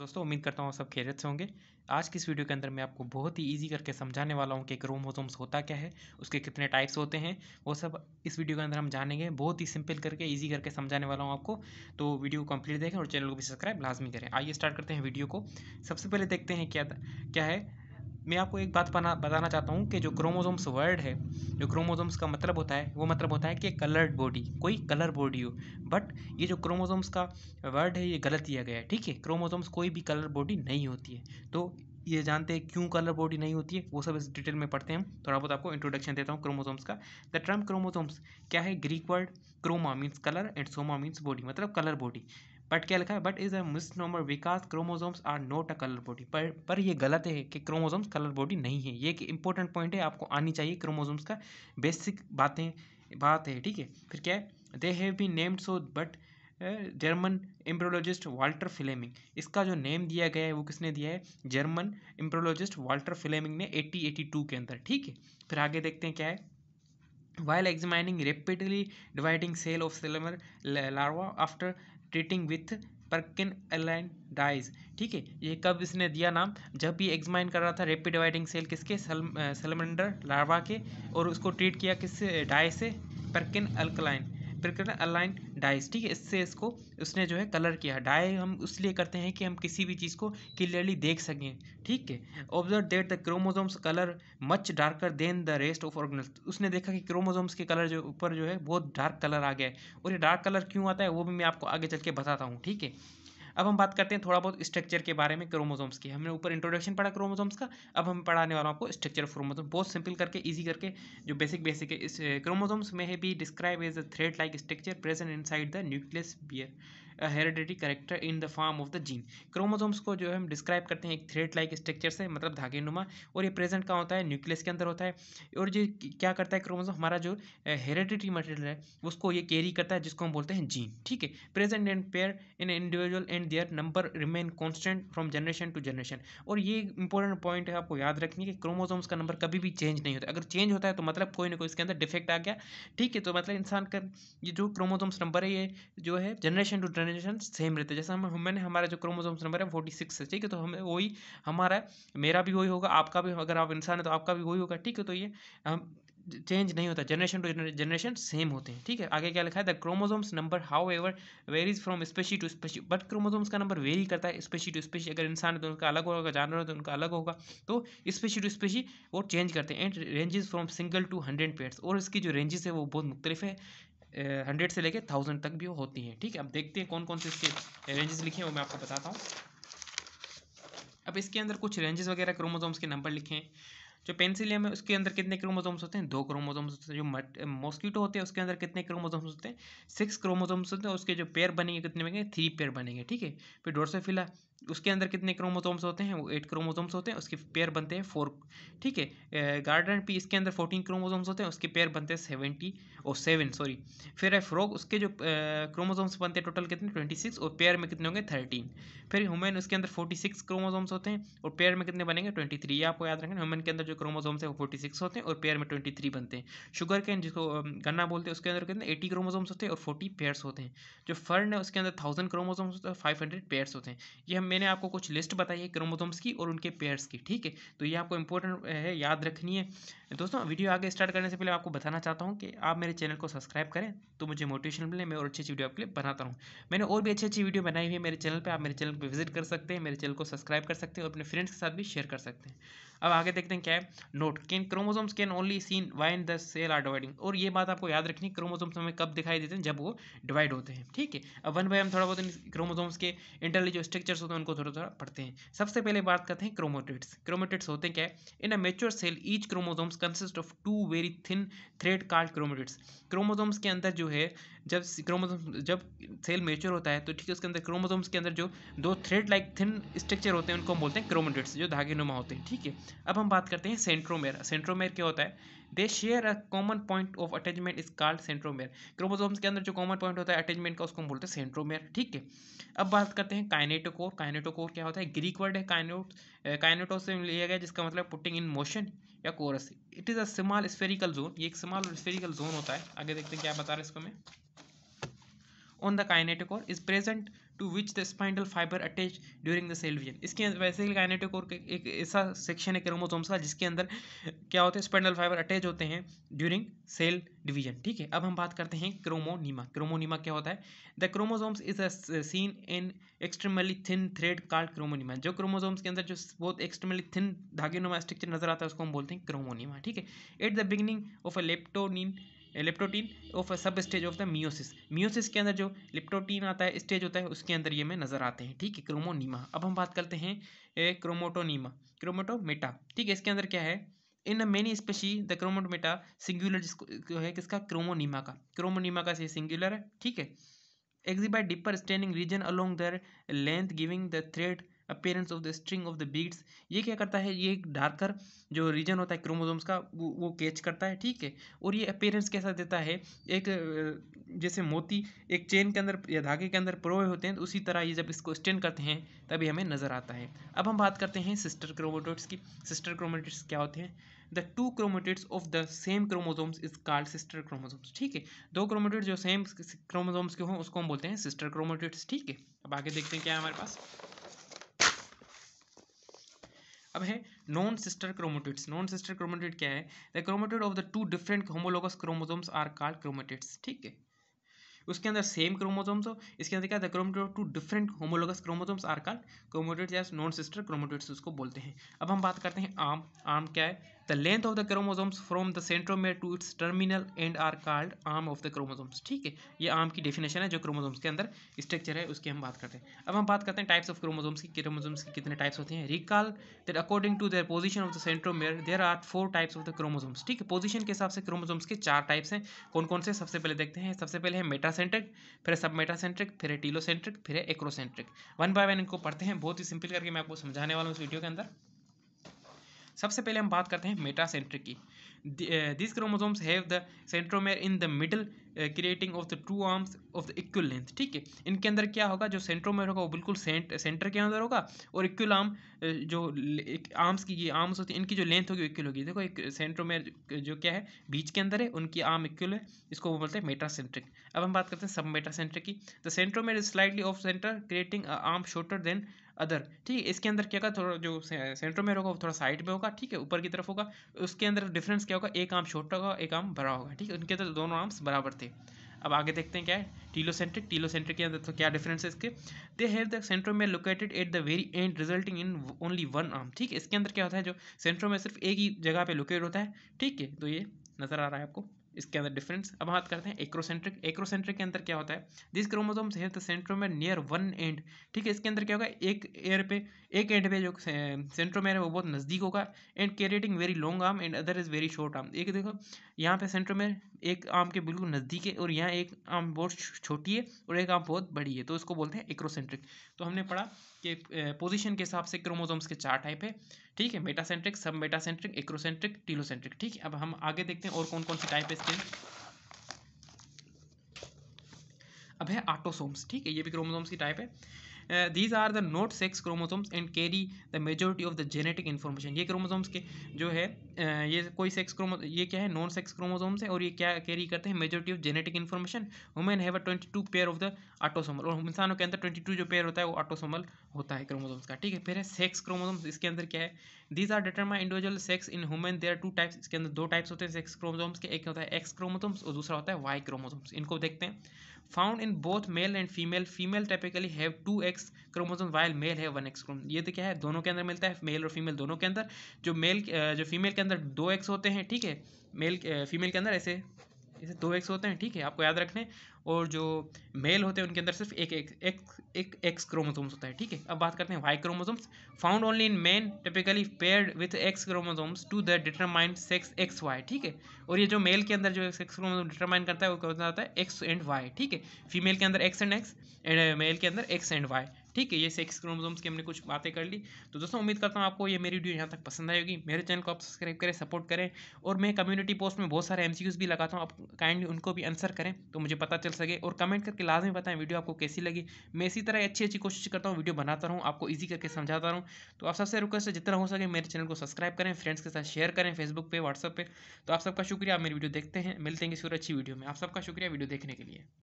दोस्तों उम्मीद करता हूँ सब खैरियत से होंगे। आज की इस वीडियो के अंदर मैं आपको बहुत ही इजी करके समझाने वाला हूँ कि क्रोमोसोम्स होता क्या है, उसके कितने टाइप्स होते हैं, वो सब इस वीडियो के अंदर हम जानेंगे। बहुत ही सिंपल करके इजी करके समझाने वाला हूँ आपको। तो वीडियो को कंप्लीट देखें और चैनल को भी सब्सक्राइब लाजमी करें। आइए स्टार्ट करते हैं वीडियो को। सबसे पहले देखते हैं क्या क्या है। मैं आपको एक बात बताना चाहता हूँ कि जो क्रोमोसोम्स वर्ड है, जो क्रोमोसोम्स का मतलब होता है वो मतलब होता है कि कलर्ड बॉडी, कोई कलर बॉडी हो। बट ये जो क्रोमोसोम्स का वर्ड है ये गलत दिया गया है, ठीक है। क्रोमोसोम्स कोई भी कलर बॉडी नहीं होती है। तो ये जानते हैं क्यों कलर बॉडी नहीं होती है, वो सब इस डिटेल में पढ़ते हैं हम। थोड़ा बहुत आपको इंट्रोडक्शन देता हूँ क्रोमोसोम्स का। द टर्म क्रोमोसोम्स क्या है, Greek word chroma means colour and soma means body, मतलब कलर बॉडी। बट क्या लिखा है, but is a misnomer because chromosomes are not a colour body. पर ये गलत है कि क्रोमोसोम्स कलर बॉडी नहीं है। ये एक इंपॉर्टेंट पॉइंट है, आपको आनी चाहिए। क्रोमोसोम्स का बेसिक बात है, ठीक है। फिर क्या है, they have been named so but German embryologist Walter Flemming, इसका जो नेम दिया गया है वो किसने दिया है, जर्मन एम्ब्रोलॉजिस्ट वाल्टर फ्लेमिंग ने 1882 के अंदर, ठीक है। फिर आगे देखते हैं क्या है। While examining rapidly dividing cell of cellular larva after treating with Perkin-Elin dyes, ठीक है। ये कब इसने दिया नाम, जब ये एग्जामाइन कर रहा था रैपिड डिवाइडिंग सेल किसके, सैलमेंडर लार्वा के, और उसको ट्रीट किया किससे, डाई से, परकिन अलाइन डाइस, ठीक है। इससे इसको उसने जो है कलर किया। डाई हम इसलिए करते हैं कि हम किसी भी चीज़ को क्लियरली देख सकें, ठीक है। Observe that the chromosomes colour much darker then the rest of organelles, उसने देखा कि क्रोमोसोम्स के कलर जो ऊपर जो है बहुत डार्क कलर आ गया है। और ये डार्क कलर क्यों आता है वो भी मैं आपको आगे चल के बताता हूँ, ठीक है। अब हम बात करते हैं थोड़ा बहुत स्ट्रक्चर के बारे में क्रोमोसोम्स की। हमने ऊपर इंट्रोडक्शन पढ़ा क्रोमोसोम्स का, अब हम पढ़ाने वाला हूँ आपको स्ट्रक्चर ऑफ क्रोमोसोम, बहुत सिंपल करके इजी करके, जो बेसिक है। इस क्रोमोसोम्स में है be describe as a thread like structure present inside the nucleus bear hereditary character in the form of the gene. Chromosomes को जो है हम डिस्क्राइब करते हैं एक थ्रेड लाइक स्ट्रक्चर से, मतलब धागे नुमा, और ये प्रेजेंट कहाँ होता है, न्यूक्लियस के अंदर होता है। और जो क्या करता है क्रोमोसोम, हमारा जो हेरिडिटरी मटेरियल है उसको ये कैरी करता है, जिसको हम बोलते हैं जीन, ठीक है। Present and pair in individual and their number remain constant from generation to generation. और ये इंपॉर्टेंट पॉइंट है, आपको याद रखनी है कि क्रोमोसोम्स का नंबर कभी भी चेंज नहीं होता। अगर चेंज होता है तो मतलब कोई ना कोई इसके अंदर डिफेक्ट आ गया, ठीक है। तो मतलब इंसान का ये जो क्रोमोसोम्स नंबर है ये जो है जनरेशन टू जनरेशन सेम रहते हैं। जैसे मैंने हमारा जो क्रोमोसोम्स नंबर है 46 है, ठीक है। तो हमें वही हमारा, मेरा भी वही होगा, आपका भी, अगर आप इंसान है तो आपका भी वही होगा, ठीक है। तो ये हम चेंज नहीं होता, जनरेशन टू जनरेशन सेम होते हैं, ठीक है। आगे क्या लिखा है, the chromosomes number however varies from species to species, but chromosomes का नंबर वेरी करता है स्पेशी टू स्पेशी। अगर इंसान है तो उनका अलग होगा, जानवर है तो उनका अलग होगा। तो स्पेशी टू स्पेशी वो चेंज करते हैं। And ranges from single to 100 pairs, और इसकी जो रेंजेस है वो बहुत मुख्तलिफ है, 100 से लेके 1000 तक भी होती हैं, ठीक है। अब देखते हैं कौन कौन से इसके रेंजेस लिखे हैं, वो मैं आपको बताता हूँ। अब इसके अंदर कुछ रेंजेस वगैरह क्रोमोसोम्स के नंबर लिखे हैं। जो पेंसिलियम है उसके अंदर कितने क्रोमोसोम्स होते हैं, 2 क्रोमोसोम्स होते हैं। जो मॉस्किटो होते हैं उसके अंदर कितने क्रोमोसोम्स होते हैं, 6 क्रोमोसोम्स होते हैं। उसके जो पेयर बनेंगे कितने बनेंगे, 3 पेयर बनेंगे, ठीक है। फिर ड्रोसोफिला, उसके अंदर कितने क्रोमोसोम्स होते हैं, वो 8 क्रोमोसोम्स होते हैं, उसके पेयर बनते हैं 4, ठीक है। गार्डन पी, इसके अंदर 14 क्रोमोसोम्स होते हैं, उसके पेयर बनते हैं 7 सॉरी। फिर है फ्रॉग, उसके जो क्रोमोसोम्स बनते हैं टोटल कितने, 26, और पेयर में कितने होंगे, 13। फिर ह्यूमन, उसके अंदर 46 क्रोमोसोम्स होते हैं और पेयर में कितने बनेंगे, 23। ये आपको याद रखना, ह्यूमन के अंदर जो क्रोमोसोम्स है वो 46 होते हैं और पेयर में 23 बनते हैं। शुगर कैन, जिसको गन्ना बोलते हैं, उसके अंदर कितने 80 क्रोमोसोम्स होते हैं और 40 पेयर्स होते हैं। जो फर्न है उसके अंदर 1000 क्रोमोसोम्स होते हैं, 500 पेयर्स होते हैं। ये मैंने आपको कुछ लिस्ट बताई है क्रोमोसोम्स की और उनके पेयर्स की, ठीक है। तो ये आपको इंपॉर्टेंट है, याद रखनी है। दोस्तों वीडियो आगे स्टार्ट करने से पहले आपको बताना चाहता हूँ कि आप मेरे चैनल को सब्सक्राइब करें तो मुझे मोटिवेशन मिले, मैं और अच्छी वीडियो आपके लिए बनाता हूँ। मैंने और भी अच्छी वीडियो बनाई हुई है मेरे चैनल पे, आप मेरे चैनल पे विजिट कर सकते हैं, मेरे चैनल को सब्सक्राइब कर सकते हैं और अपने फ्रेंड्स के साथ भी शेयर कर सकते हैं। अब आगे देखते हैं क्या है। Note, can chromosomes can only seen when the cell are dividing, और ये बात आपको याद रखनी है, क्रोमोसोम्स हमें कब दिखाई देते हैं, जब वो डिवाइड होते हैं, ठीक है। अब वन बाय हम थोड़ा बहुत क्रोमोसोम्स के इंटरनली जो स्ट्रक्चर्स होते हैं उनको थोड़ा थोड़ा पढ़ते हैं। सबसे पहले बात करते हैं क्रोमेटिड्स। क्रोमेटिड्स होते हैं क्या है, in a mature cell each chromosomes consist of 2 very thin thread called chromatids. Chromosomes के अंदर जो है, जब सेल मेच्योर होता है तो ठीक है, उसके अंदर क्रोमोसोम्स के अंदर जो 2 थ्रेड लाइक थिन स्ट्रक्चर होते हैं उनको हम बोलते हैं क्रोमेटिड्स, जो धागे नुमा होते हैं, ठीक है। अब हम बात करते हैं सेंट्रोमेयर। सेंट्रोमेयर क्या होता है, they share a common point of attachment is called centromere. Chromosomes के अंदर जो कॉमन पॉइंट होता है अटैचमेंट का उसको हम बोलते हैं सेंट्रोमेयर, ठीक है। अब बात करते हैं काइनेटोकोर। काइनेटोकोर क्या होता है, ग्रीक वर्ड है काइनेटो से लिया गया, जिसका मतलब पुटिंग इन मोशन या कोरस। It is a small spherical zone, ये एक स्मॉल स्फेरिकल जोन होता है। आगे देखते हैं क्या बता रहे हैं इसको मैं। On the kinetochore is present to which the spindle fibre attach during the cell division. इसके वैसे काइनेटोकोर एक ऐसा सेक्शन है क्रोमोसोम्स का जिसके अंदर क्या होते हैं, स्पाइंडल फाइबर अटैच होते हैं ड्यूरिंग सेल डिवीजन। ठीक है, अब हम बात करते हैं क्रोमोनीमा। क्रोमोनीमा क्या होता है? The chromosomes is a seen in extremely thin thread called chromonema. जो क्रोमोसोम्स के अंदर जो बहुत एक्सट्रीमली थिन धागेनुमा स्ट्रक्चर नजर आता है उसको हम बोलते हैं क्रोमोनीमा। ठीक है, at the beginning of a leptotene of a sub stage of the meiosis. Meiosis के अंदर जो लेप्टोटीन आता है स्टेज होता है उसके अंदर ये में नजर आते हैं। ठीक है, क्रोमोनीमा। अब हम बात करते हैं क्रोमोटोनीमा, क्रोमोटोमेटा। ठीक है, इसके अंदर क्या है? In many species the chromonemata singular, जिसको है किसका? क्रोमोनीमा का। क्रोमोनीमा का सिंगुलर है। ठीक है, exhibit deeper staining region along their length giving the thread appearance of the string of the beads। ये क्या करता है? ये एक डार्कर जो रीजन होता है क्रोमोसोम्स का वो कैच करता है। ठीक है, और ये अपीयरेंस कैसा देता है? एक जैसे मोती एक चेन के अंदर या धागे के अंदर पिरोए होते हैं, तो उसी तरह ये जब इसको स्टेन करते हैं तभी हमें नजर आता है। अब हम बात करते हैं सिस्टर क्रोमेटिड्स की। सिस्टर क्रोमेटिड्स क्या होते हैं? The two chromatids of the same chromosomes is called sister chromosomes. ठीक है, दो क्रोमेटिड्स जो सेम क्रोमोसोम्स के हों उसको हम बोलते हैं सिस्टर क्रोमेटिड्स। ठीक है, अब आगे देखते हैं क्या है हमारे पास। अब है non sister chromatids. Non sister chromatid क्या है? The chromatid of the two different homologous chromosomes are called chromatids. ठीक है, उसके अंदर सेम क्रोमोसोम्स हो, इसके अंदर क्या है? The chromatid of two different homologous chromosomes are called chromatids या नॉन सिस्टर क्रोमेटिड्स उसको बोलते हैं। अब हम बात करते हैं आर्म। आर्म क्या है? The length of the chromosomes from the centromere to its terminal end are called arm of the chromosomes. ठीक है, ये आर्म की डेफिनेशन है जो क्रोमोसोम्स के अंदर स्ट्रक्चर है उसकी हम बात करते हैं। अब हम बात करते हैं टाइप्स ऑफ क्रोमोसोम्स की। क्रोमोसोम्स की कितने टाइप्स होते हैं? Recall that according to their position of the centromere there are 4 types of the chromosomes. ठीक है, पोजीशन के हिसाब से क्रोमोसोम्स के 4 टाइप्स हैं। कौन कौन से? सबसे पहले देखते हैं। सबसे पहले है मेटासेंट्रिक, फिर सब मेटासेंट्रिक, फिर है टीलोसेंट्रिक, फिर है एक्रोसेंट्रिक। वन बाय वन इनको पढ़ते हैं, बहुत ही सिंपल करके मैं आपको समझाने वाला हूँ इस वीडियो के अंदर। सबसे पहले हम बात करते हैं मेटासेंट्रिक की। This chromosomes have the centromere in the middle creating of the to arms of the equal length. ठीक है, इनके अंदर क्या होगा? जो सेंट्रोमेयर होगा वो बिल्कुल सेंटर के अंदर होगा, और इक्वल आर्म जो आर्म्स की ये आर्म्स होती है इनकी जो लेंथ होगी इक्वल होगी। देखो एक सेंट्रोमेयर जो क्या है बीच के अंदर है, उनकी आर्म इक्वल है, इसको वो बोलते हैं मेटासेंट्रिक। अब हम बात करते हैं सब मेटासेंट्रिक की। The centromere is slightly of centre creating arm shorter than other. ठीक है, इसके अंदर क्या होगा? थोड़ा जो सेंट्रोमेयर होगा वो थोड़ा साइड में होगा। ठीक है, ऊपर की तरफ होगा। उसके अंदर डिफरेंस क्या होगा? एक आर्म छोटा होगा, एक आर्म बड़ा होगा। ठीक है, उनके अंदर दोनों आर्म्स बराबर थे। अब आगे देखते हैं क्या है टीलोसेंट्रिक। टीलोसेंट्रिक के अंदर तो क्या डिफरेंस है इसके? They have the centromere located at the very and resulting in only one arm. ठीक है, इसके अंदर क्या होता है? जो सेंट्रोमेयर सिर्फ एक ही जगह पे लोकेट होता है। ठीक है, तो ये नजर आ रहा है आपको इसके अंदर डिफरेंस। अब बात करते हैं एक्रोसेंट्रिक। एक्रोसेंट्रिक के अंदर क्या होता है? This chromosomes have the centromere near one and. ठीक है, इसके अंदर क्या होगा? एक एंड पे जो सेंट्रोमेयर है वो बहुत नज़दीक होगा, and carrying very long arm and other is very short arm. एक देखो यहाँ पे सेंट्रोमेयर एक आर्म के बिल्कुल नज़दीक है, और यहाँ एक आर्म बहुत छोटी है और एक आर्म बहुत बड़ी है, तो इसको बोलते हैं एक्रोसेंट्रिक। तो हमने पढ़ा कि पोजीशन के हिसाब से क्रोमोसोम्स के 4 टाइप है। ठीक है, मेटासेंट्रिक, सब मेटासेंट्रिक, एक्रोसेंट्रिक, टीलोसेंट्रिक। ठीक है, अब हम आगे देखते हैं और कौन कौन सी टाइप है इसके। अब है ऑटोसोम्स। ठीक है, ये भी क्रोमोसोम्स की टाइप है। These are the not sex chromosomes and carry the majority of the genetic information. ये क्रोमोसोम्स के जो है ये कोई ये क्या है? नॉन सेक्स क्रोमोसोम्स है, और ये क्या कैरी करते हैं? Majority of genetic information. Women have a 22 pair of the autosomal, और इंसानों के अंदर 22 जो पेयर होता है वो ऑटोसोमल होता है क्रोमोसोम्स का। ठीक है, फिर है सेक्स क्रोमोसोम्स। इसके अंदर क्या है? These are determine individual sex in human. There 2 types. इसके अंदर 2 टाइप्स होते हैं सेक्स क्रोमोसोम्स के, एक होता है एक्स क्रोमोसोम्स और दूसरा होता है वाई क्रोमोसोम्स। इनको देखते हैं। Found in both male and female. Female typically have 2 X chromosome while male है 1 एक्स क्रोमोसोम। ये तो क्या है? दोनों के अंदर मिलता है, मेल और फीमेल दोनों के अंदर। जो फीमेल के अंदर 2 एक्स होते हैं। ठीक है, फीमेल के अंदर ऐसे 2 एक्स होते हैं। ठीक है, आपको याद रखने। और जो मेल होते हैं उनके अंदर सिर्फ एक एक्स क्रोमोसोम्स होता है। ठीक है, अब बात करते हैं Y chromosomes. Found only in men typically paired with X chromosomes to the determined sex X Y. ठीक है, और ये जो मेल के अंदर जो सेक्स क्रोमोसोम डिटरमाइन करता है वो कौन सा होता है? X and Y. ठीक है, फीमेल के अंदर X and X, and male के अंदर एक्स एंड वाई। ठीक है, ये सेक्स क्रोमोसोम्स की हमने कुछ बातें कर ली। तो दोस्तों उम्मीद करता हूँ आपको ये मेरी वीडियो यहाँ तक पसंद आई होगी। मेरे चैनल को आप सब्सक्राइब करें, सपोर्ट करें, और मैं कम्युनिटी पोस्ट में बहुत सारे एमसीक्यूज भी लगाता हूँ, आप काइंडली उनको भी आंसर करें तो मुझे पता चल सके, और कमेंट करके लाजमी बताएं वीडियो आपको कैसी लगी। मैं इसी तरह अच्छी कोशिश करता हूँ, वीडियो बनाता रहूँ, आपको ईजी करके समझाता रहूँ। तो आप सबसे रिक्वेस्ट है जितना हो सके मेरे चैनल को सब्सक्राइब करें, फ्रेंड्स के साथ शेयर करें, फेसबुक पे, व्हाट्सअप पे। तो आप सबका शुक्रिया, आप मेरी वीडियो देखते हैं। मिलते हैं किसी और अच्छी वीडियो में। आप सबका शुक्रिया वीडियो देखने के लिए।